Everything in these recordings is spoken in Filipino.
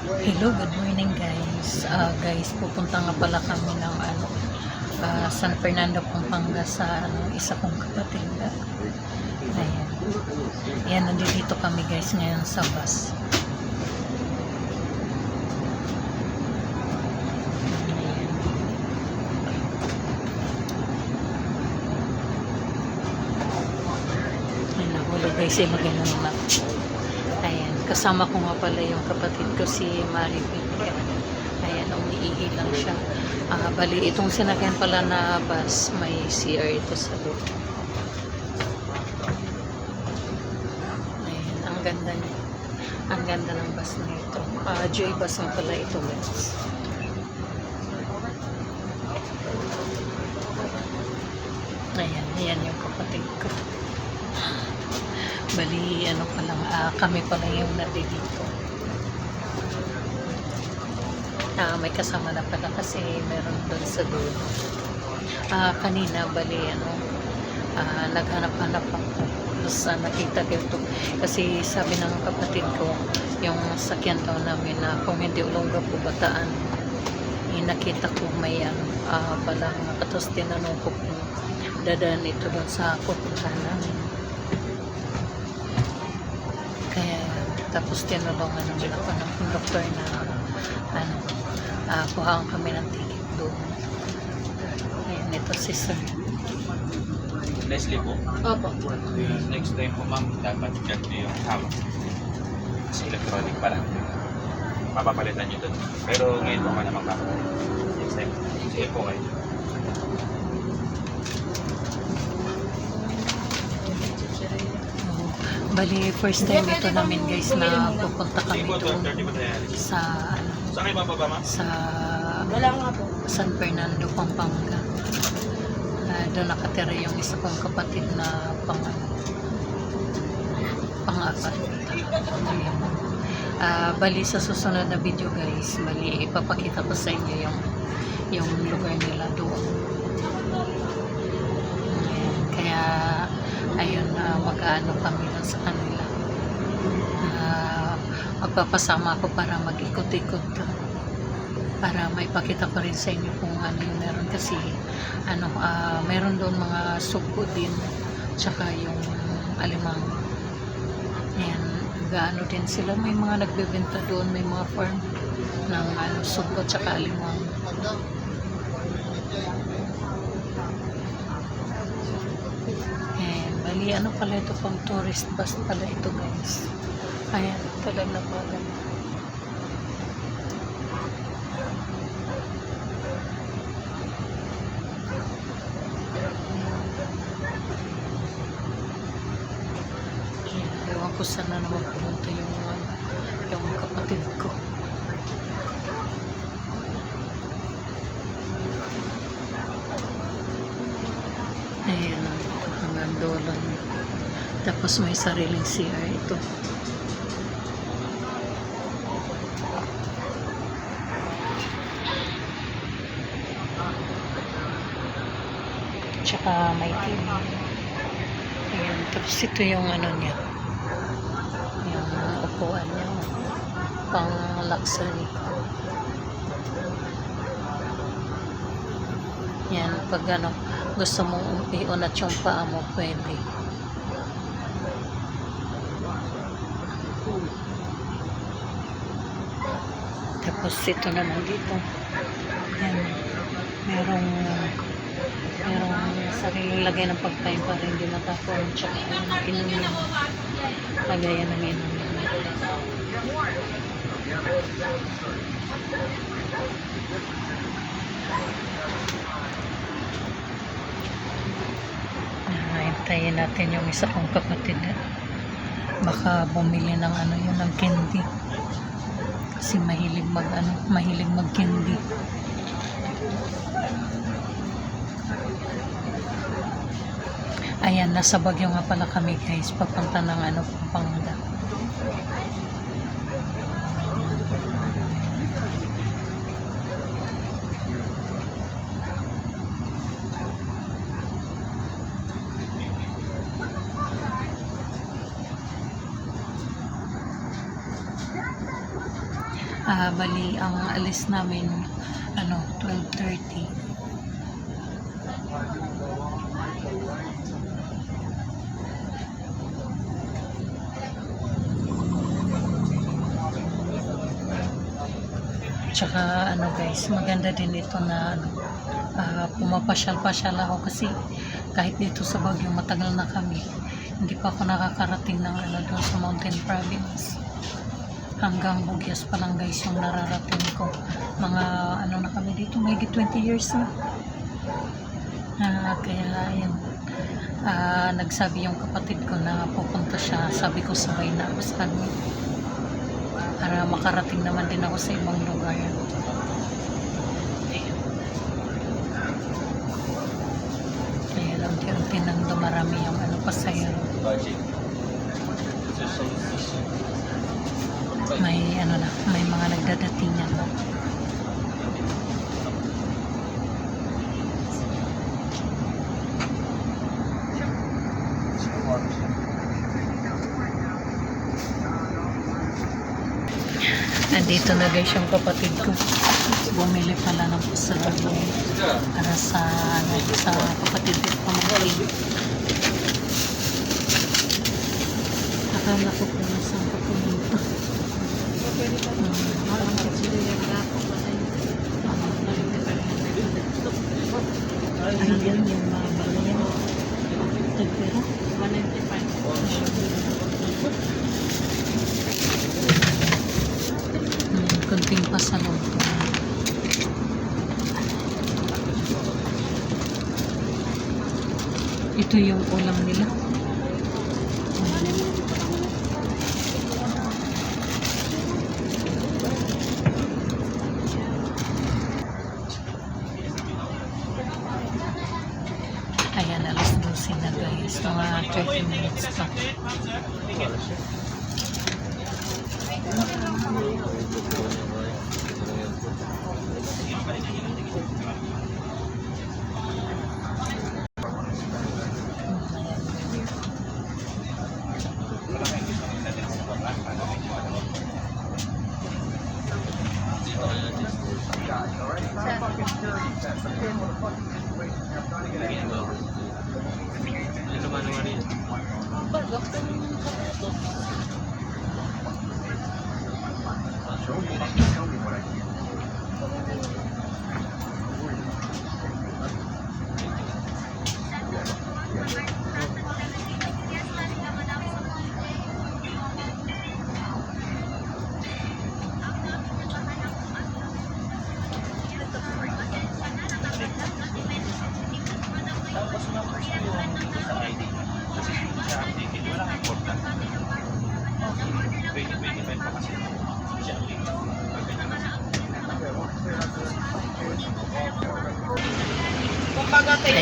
Hello, good morning guys. Guys, pupunta nga pala kami ng San Fernando, Pampanga sa isa kong kapatid. Ayan. Ayan, nandito kami guys ngayon sa bus. Ayan. Ay, nahulog guys, maganda naman. Ayan, kasama ko nga pala yung kapatid ko si Maribel. Ayan, umiihi lang siya. Bali, itong sinakyan pala na bus, may CR ito sa loob. Ayan, ang ganda niya. Ang ganda ng bus na ito. Joy bus nga pala ito guys. Ayan, ayan yung kapatid ko. Bali, ano pa lang, kami pala yung nandito. May kasama na pala kasi meron doon sa dulo. Kanina, bali, naghanap-hanap ako. Tapos nakita ko ito. Kasi sabi ng kapatid ko, yung sakyan daw namin na kung hindi Olonga po Bataan, nakita ko may palang tapos tinanong ko kung dadaan ito doon sa pupuntahan namin. Kaya tapos tinulungan naman ako ng conductor na kuhaan kami ng ticket doon. Ayan, ito si Sir. Leslie po? Opo. Next time po ma'am, dapat ganito yung hawak. Kasi electronic pa lang. Mapapalitan nyo doon. Pero ngayon po ka naman kapapalitan. Next time. Sige po kayo. Bali, first time ito namin guys na pupunta Sige kami po, doon 12:30 po tayo. sa Saan kayo mababa ma'am? sa Wala nga po. San Fernando, Pampanga. Doon nakatira yung isa kong kapatid na pang-apat. Ayan. Bali sa susunod na video guys, bali ipapakita ko sa inyo yung lugar nila doon. Ayan. Kaya ayun, mag-aano kami doon sa kanila. Magpapasama ako para mag-ikot-ikot para maipakita ko rin sa inyo kung ano yung meron kasi meron doon mga sugo din tsaka yung alimang. Ayan, gaano din sila, may mga nagbebenta doon, may mga farm ng sugo tsaka alimang. Ayan, bali pala ito, pang tourist bus pala ito guys. Ayan, talaga na pala. Ewan ko saan na naman pumunta yung kapatid ko. Ayan, hanggang doon. Tapos may sariling CR ito. Tsaka may TV. Ayan, tapos ito yung niya. Yung upuan niya. Pang luxury. Yan, pag gusto mong iunat yung paa mo, pwede. Tapos ito naman dito. Yan, merong sariling lagay ng pagkain para hindi matapon. Tsaka inumin. Lagayan ng inumin. Hintayin natin yung isa kong kapatid. Baka bumili ng yun, ng candy. Kasi mahilig mag candy. Ayan, nasa Baguio nga pala kami guys, papunta ng Pampanga. Bali, ang alis namin, 12:30. Tsaka guys, maganda din ito na pumapasyal-pasyal ako kasi kahit dito sa Baguio matagal na kami. Hindi pa ako nakakarating ng doon sa Mountain Province. Hanggang Bugyas pa lang guys yung nararating ko. Mga na kami dito, may 20 years na. Kaya ayan. Nagsabi yung kapatid ko na pupunta siya. Sabi ko sabay na ako sa kanya. Para makarating naman din ako sa ibang lugar. Ayan, unti-unti nang dumarami yung pasahero. May may mga nagdadatingan na. Nandito na guys yung kapatid ko. Bumili pala ng pasalubong para sa kapatid ko pamangkin. Akala ko kung saan ko pumunta. Ano yan yung mga balayan? Tagpera? 195. Kunting pasalubong. Ito yung ulam nila. Ayan, alas 12 na guys. Mga 30 minutes pa.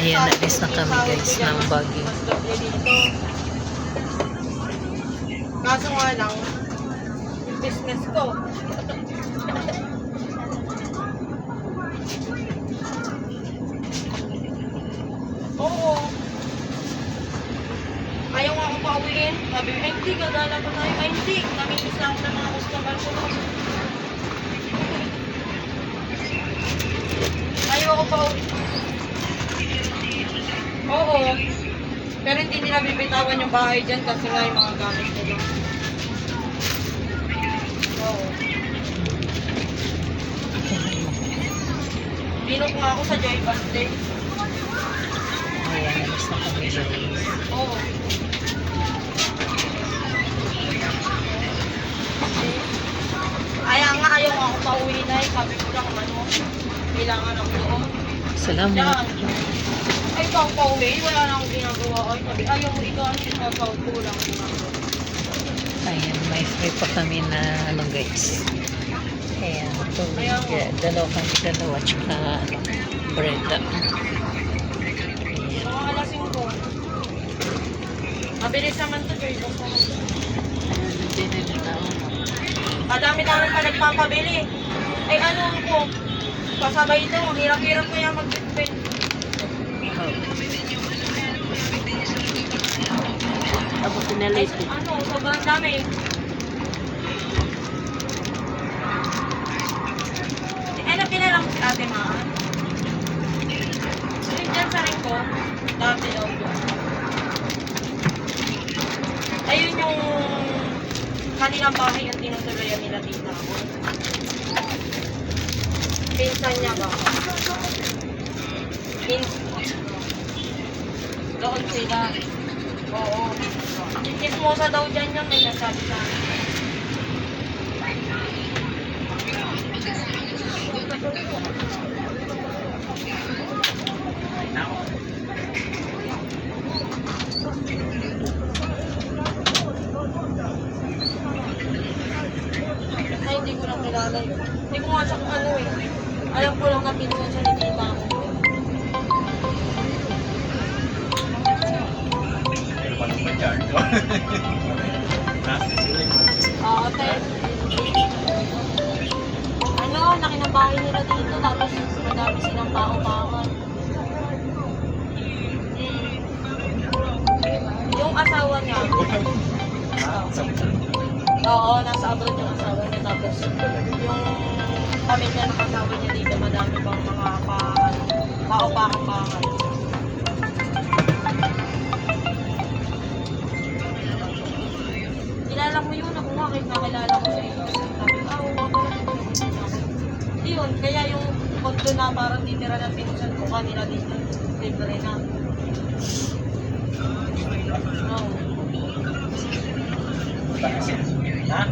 Ayan, alis na kami guys ng Baguio. Kaso nga lang, yung business ko. Oo. Ayaw nga akong pauwiin. Sabi, ay hindi, gagala pa tayo. Ay hindi, namitis na ako ng mga customer ko. Ayaw ako pauwiin. Oo. Pero hindi nila bibitawan yung bahay dyan kasi nga yung mga gamit ko doon. Oo. Binok nga ako sa Joy Birthday. Ayan, alis na kami guys. Oo. Ayaw nga ako pauwi na eh. Sabi ko lang kailangan ako doon. Salamat. Yan. Ay, ikaw pauwi. Wala na akong ginagawa. Ay, sabi, ayaw mo ikaw. Ikaw kulang. Ayan, may free pa kami na guys. Ayan, tubig. Dalawa, tsaka bread. Mga alasing ko. Mabilis naman to, Joy. Madami-dami pa nagpapabili. Ay, ano ako? Pasabay ito. Hirap-hirap ko yan mag-bitbit. Tapos pinalit. Sobrang dami. kanilang bahay ang tinutuluyan nila dito. Pinsan niya ba? Doon sila. Oo. Chismosa daw dyan yung may nasabi sa akin. Ay, hindi ko lang kilala yun. Hindi ko nga siya kung ano eh. Alam ko lang na pinuwan siya ni tita ko. Pero pa naman dyan. Oo, tayo. Ano, laki ng bahay nila dito. Tapos madami silang pao-pawan. Yung asawa niya. Oo, nasa abroad yung asawa niya. Tapos yung pamilya ng asawa niya dito, madami pang mga pao-pahan-pahan. Kilala mo yun, ako nga, kahit nakilala ko sa iyo. Sabi ko, oo, ako lang. Yun, kaya yung kondo na parang titira ng pinsan ko kanila dito, libre na. Oo. Ha?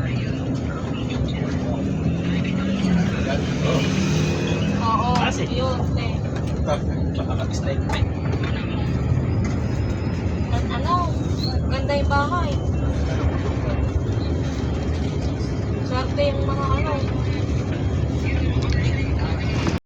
Oo, Kasi? yun, eh. Baka mag-strike na At ano, ganda yung bahay. Swerte yung mga